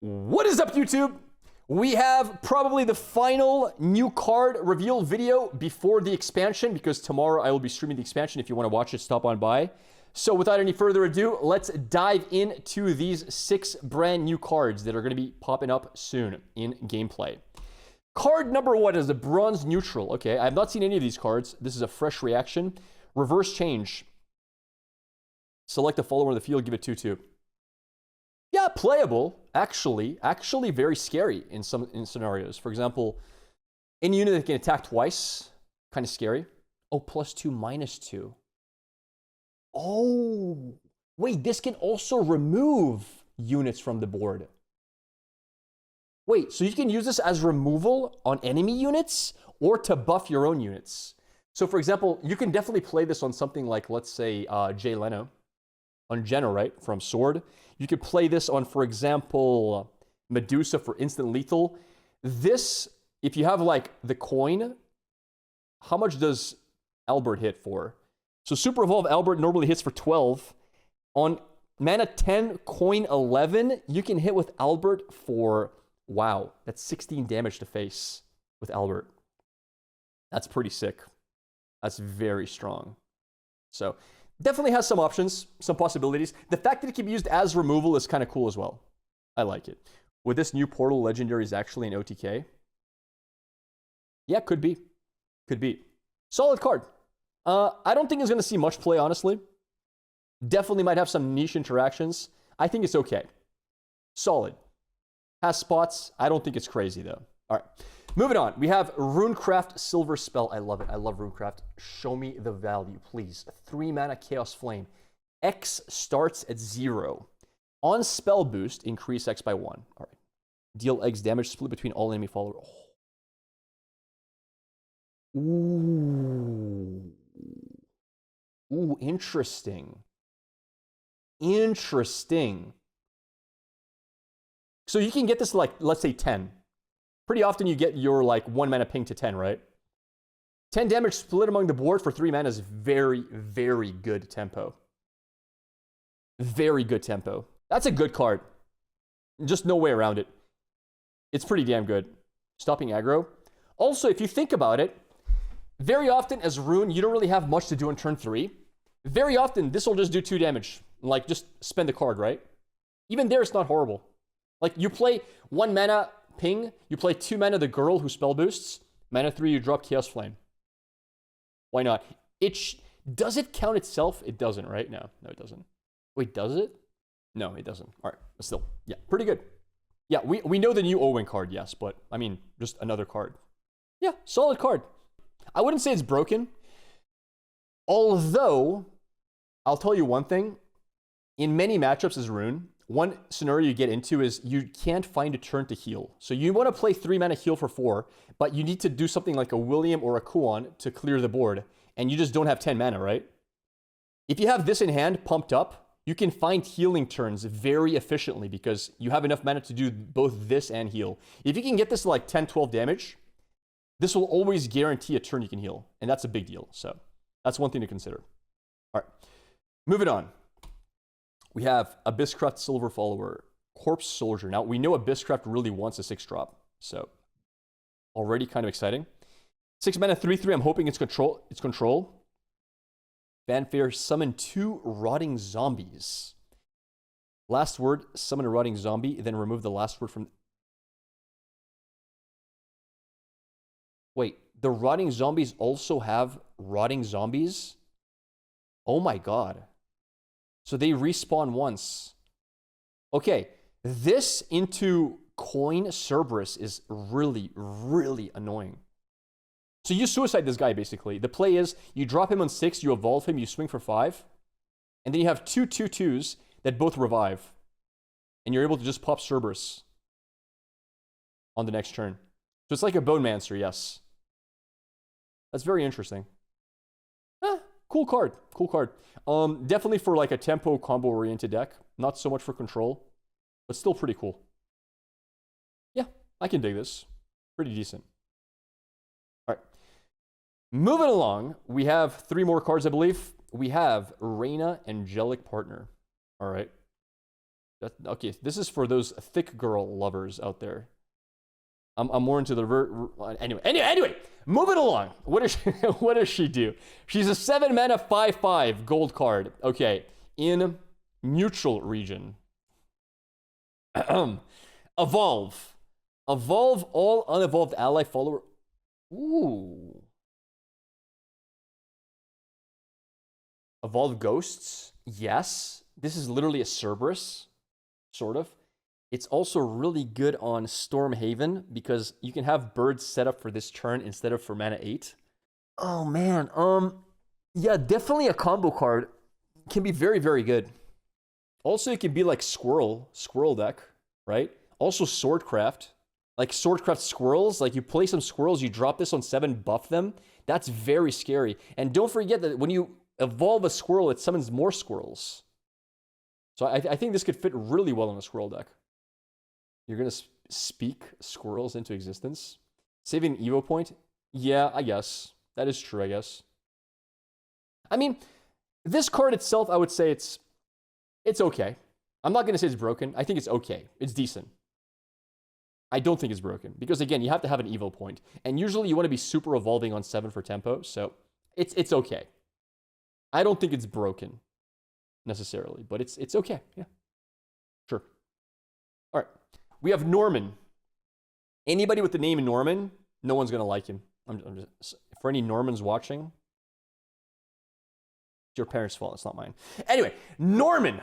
What is up, YouTube? We have probably the final new card reveal video before the expansion, because tomorrow I will be streaming the expansion. If you want to watch it, stop on by. So without any further ado, let's dive into these 6 brand new cards that are going to be popping up soon in gameplay. Card number 1 is the Bronze Neutral. Okay, I have not seen any of these cards. This is a fresh reaction. Reverse Change. Select a follower in the field, give it 2/2. Yeah, playable. Actually very scary in some scenarios. For example, any unit that can attack twice, kind of scary. Oh, +2, -2. Oh, wait, this can also remove units from the board. Wait, so you can use this as removal on enemy units or to buff your own units. So for example, you can definitely play this on something like, let's say, Jay Leno. On Jenna, right, from Sword. You could play this on, for example, Medusa for instant lethal. This, if you have like the coin, how much does Albert hit for? So Super Evolve Albert normally hits for 12. On mana 10, coin 11, you can hit with Albert for, wow, that's 16 damage to face with Albert. That's pretty sick. That's very strong. So definitely has some options, some possibilities. The fact that it can be used as removal is kind of cool as well. I like it. With this new Portal Legendary is actually an OTK. Yeah, could be. Could be. Solid card. I don't think it's going to see much play, honestly. Definitely might have some niche interactions. I think it's okay. Solid. Has spots. I don't think it's crazy, though. All right. Moving on, we have Runecraft Silver Spell. I love it. I love Runecraft. Show me the value, please. 3 mana Chaos Flame. X starts at 0. On spell boost, increase X by 1. All right. Deal X damage split between all enemy followers. Oh. Ooh, interesting. Interesting. So you can get this like, let's say 10. Pretty often you get your like 1 mana ping to 10, right? 10 damage split among the board for 3 mana is very, very good tempo. Very good tempo. That's a good card. Just no way around it. It's pretty damn good. Stopping aggro. Also, if you think about it, very often as Rune, you don't really have much to do on turn 3. Very often, this will just do 2 damage. Like, just spend the card, right? Even there, it's not horrible. Like, you play 1 mana ping, you play 2 mana the girl who spell boosts, mana 3 you drop Chaos Flame. Why not? Does it count itself? It doesn't, right? No, it doesn't. Wait, does it? No, it doesn't. All right, but still, yeah, pretty good. Yeah, we know the new Owen card, yes, but I mean, just another card. Yeah, solid card. I wouldn't say it's broken. Although, I'll tell you one thing. In many matchups as Rune, one scenario you get into is you can't find a turn to heal. So you want to play 3 mana heal for 4, but you need to do something like a William or a Kuon to clear the board, and you just don't have 10 mana, right? If you have this in hand, pumped up, you can find healing turns very efficiently because you have enough mana to do both this and heal. If you can get this to like 10, 12 damage, this will always guarantee a turn you can heal, and that's a big deal. So that's one thing to consider. All right, moving on. We have Abysscraft Silver Follower, Corpse Soldier. Now, we know Abysscraft really wants a 6-drop, so already kind of exciting. 6 mana, 3/3, I'm hoping it's control. Fanfare, summon 2 Rotting Zombies. Last word, summon a Rotting Zombie, then remove the last word from... Wait, the Rotting Zombies also have Rotting Zombies? Oh my god. So they respawn once. Okay, this into coin Cerberus is really, really annoying. So you suicide this guy, basically. The play is, you drop him on 6, you evolve him, you swing for 5, and then you have 2 2/2s that both revive. And you're able to just pop Cerberus on the next turn. So it's like a Bonemancer, yes. That's very interesting. Cool card. Cool card. Definitely for like a tempo combo-oriented deck. Not so much for control, but still pretty cool. Yeah, I can dig this. Pretty decent. All right. Moving along, we have 3 more cards, I believe. We have Reina, Angelic Partner. All right. Okay, this is for those thick girl lovers out there. I'm more into the anyway. Moving along. What does she do? She's a 7 mana 5/5 gold card. Okay, in neutral region. Evolve. Evolve all unevolved ally follower. Ooh. Evolve ghosts. Yes. This is literally a Cerberus, sort of. It's also really good on Stormhaven because you can have birds set up for this turn instead of for mana 8. Oh man, yeah, definitely a combo card. Can be very, very good. Also, it can be like Squirrel deck, right? Also Swordcraft. Like Swordcraft squirrels, like you play some squirrels, you drop this on 7, buff them. That's very scary. And don't forget that when you evolve a squirrel, it summons more squirrels. So I think this could fit really well in a squirrel deck. You're going to speak squirrels into existence. Saving an Evo point? Yeah, I guess. That is true, I guess. I mean, this card itself, I would say it's okay. I'm not going to say it's broken. I think it's okay. It's decent. I don't think it's broken. Because, again, you have to have an Evo point. And usually you want to be super evolving on 7 for tempo. So it's okay. I don't think it's broken, necessarily. But it's okay. Yeah. Sure. All right. We have Norman. Anybody with the name Norman, no one's going to like him. I'm just, for any Normans watching, it's your parents' fault. It's not mine. Anyway, Norman.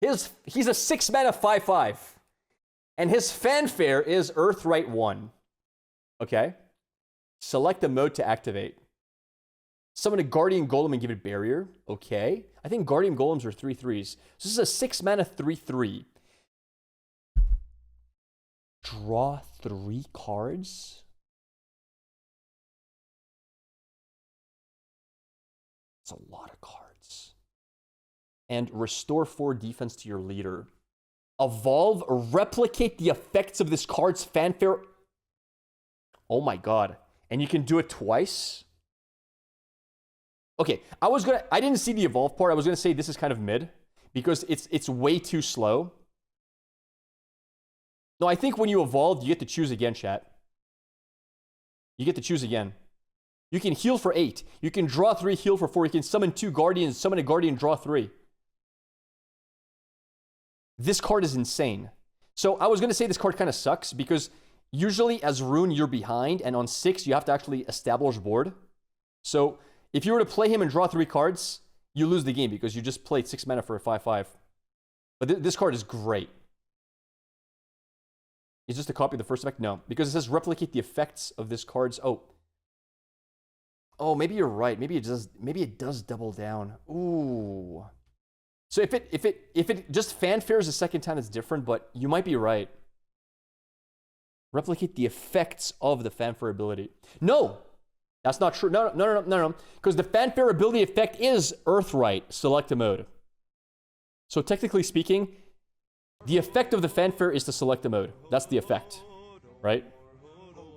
He's a 6 mana 5/5. And his fanfare is Earthright 1. Okay? Select a mode to activate. Summon a Guardian Golem and give it barrier. Okay. I think Guardian Golems are 3/3s. So this is a 6 mana 3/3. Draw 3 cards? That's a lot of cards. And restore 4 defense to your leader. Evolve, replicate the effects of this card's fanfare. Oh my god. And you can do it twice? Okay, I didn't see the evolve part. I was gonna say this is kind of mid because it's way too slow. No, I think when you evolve, you get to choose again, chat. You get to choose again. You can heal for 8. You can draw 3, heal for 4. You can summon 2 guardians, summon a guardian, draw 3. This card is insane. So I was going to say this card kind of sucks because usually as Rune, you're behind, and on 6, you have to actually establish board. So if you were to play him and draw 3 cards, you lose the game because you just played 6 mana for a 5/5. But this card is great. Is this a copy of the first effect? No, because it says replicate the effects of this card's... Oh, maybe you're right. Maybe it does double down. Ooh. So if it just fanfares the second time, it's different, but you might be right. Replicate the effects of the fanfare ability. No, that's not true. No. Because the fanfare ability effect is Earthright, select a mode. So technically speaking, the effect of the fanfare is to select a mode. That's the effect, right?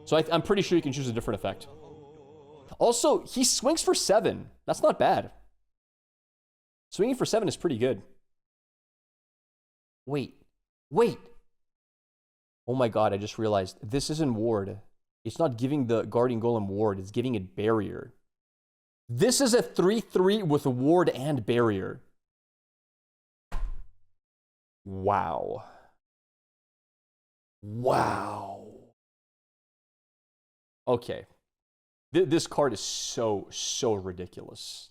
So I'm pretty sure you can choose a different effect. Also, he swings for 7. That's not bad. Swinging for 7 is pretty good. Wait. Oh my god, I just realized. This isn't ward. It's not giving the Guardian Golem ward. It's giving it barrier. This is a 3/3 with ward and barrier. Wow. Okay. This card is so ridiculous.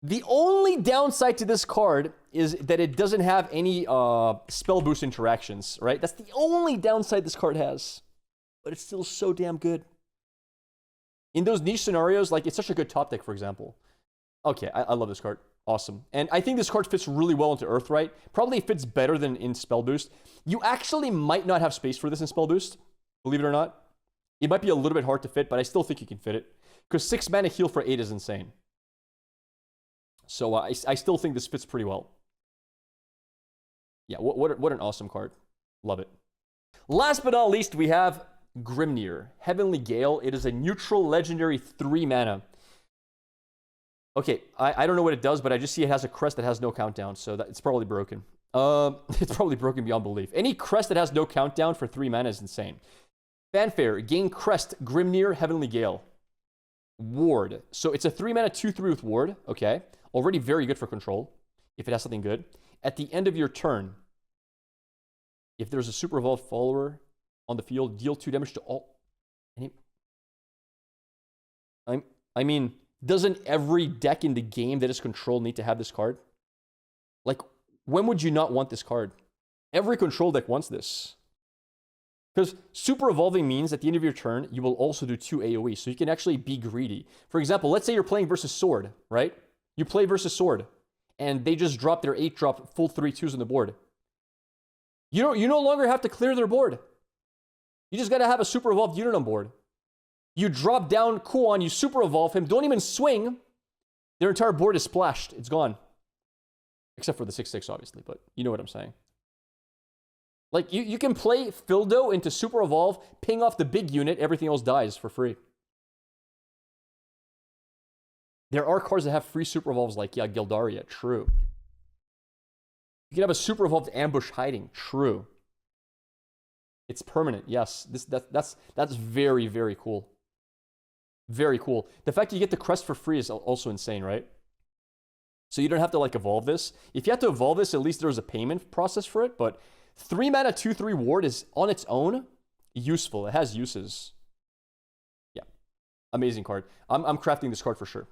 The only downside to this card is that it doesn't have any spell boost interactions, right? That's the only downside this card has. But it's still so damn good. In those niche scenarios, like it's such a good top deck, for example. Okay, I love this card. Awesome. And I think this card fits really well into Earthright. Probably fits better than in Spell Boost. You actually might not have space for this in Spell Boost, believe it or not. It might be a little bit hard to fit, but I still think you can fit it. Because 6 mana heal for 8 is insane. So I still think this fits pretty well. Yeah, what an awesome card. Love it. Last but not least, we have Grimnir. Heavenly Gale. It is a neutral legendary 3 mana. Okay, I don't know what it does, but I just see it has a crest that has no countdown, so it's probably broken. It's probably broken beyond belief. Any crest that has no countdown for 3 mana is insane. Fanfare, gain crest, Grimnir, Heavenly Gale. Ward. So it's a 3 mana 2/3 with ward. Okay. Already very good for control, if it has something good. At the end of your turn, if there's a super evolved follower on the field, deal 2 damage to all. I mean, doesn't every deck in the game that is controlled need to have this card? Like, when would you not want this card? Every control deck wants this. Because super evolving means at the end of your turn, you will also do 2 AoE. So you can actually be greedy. For example, let's say you're playing versus Sword, right? You play versus Sword, and they just drop their 8-drop full 3/2s on the board. You no longer have to clear their board. You just got to have a super evolved unit on board. You drop down Kuon, you super evolve him, don't even swing. Their entire board is splashed. It's gone. Except for the 6/6, obviously, but you know what I'm saying. Like, you can play Fildo into super evolve, ping off the big unit, everything else dies for free. There are cards that have free super evolves like, yeah, Gildaria, true. You can have a super evolved ambush hiding, true. It's permanent, yes. That's very, very cool. Very cool. The fact you get the crest for free is also insane, right? So you don't have to, like, evolve this. If you have to evolve this, at least there's a payment process for it, but 3 mana 2/3 ward is on its own useful. It has uses. Yeah. Amazing card. I'm crafting this card for sure.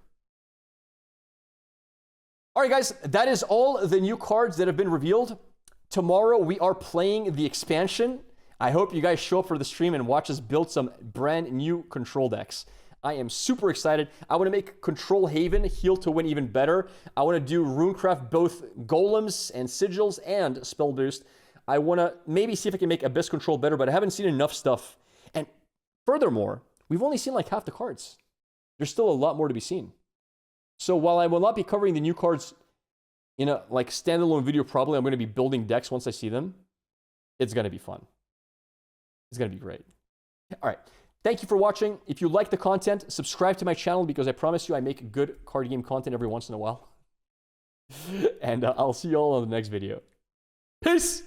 All right, guys, that is all the new cards that have been revealed. Tomorrow we are playing the expansion. I hope you guys show up for the stream and watch us build some brand new control decks. I am super excited. I want to make Control Haven Heal to Win even better. I want to do Runecraft both Golems and Sigils and Spell Boost. I want to maybe see if I can make Abyss Control better, but I haven't seen enough stuff. And furthermore, we've only seen like half the cards. There's still a lot more to be seen. So while I will not be covering the new cards in a like standalone video, probably I'm going to be building decks once I see them. It's going to be fun. It's going to be great. All right. Thank you for watching. If you like the content, subscribe to my channel because I promise you I make good card game content every once in a while. And I'll see you all on the next video. Peace!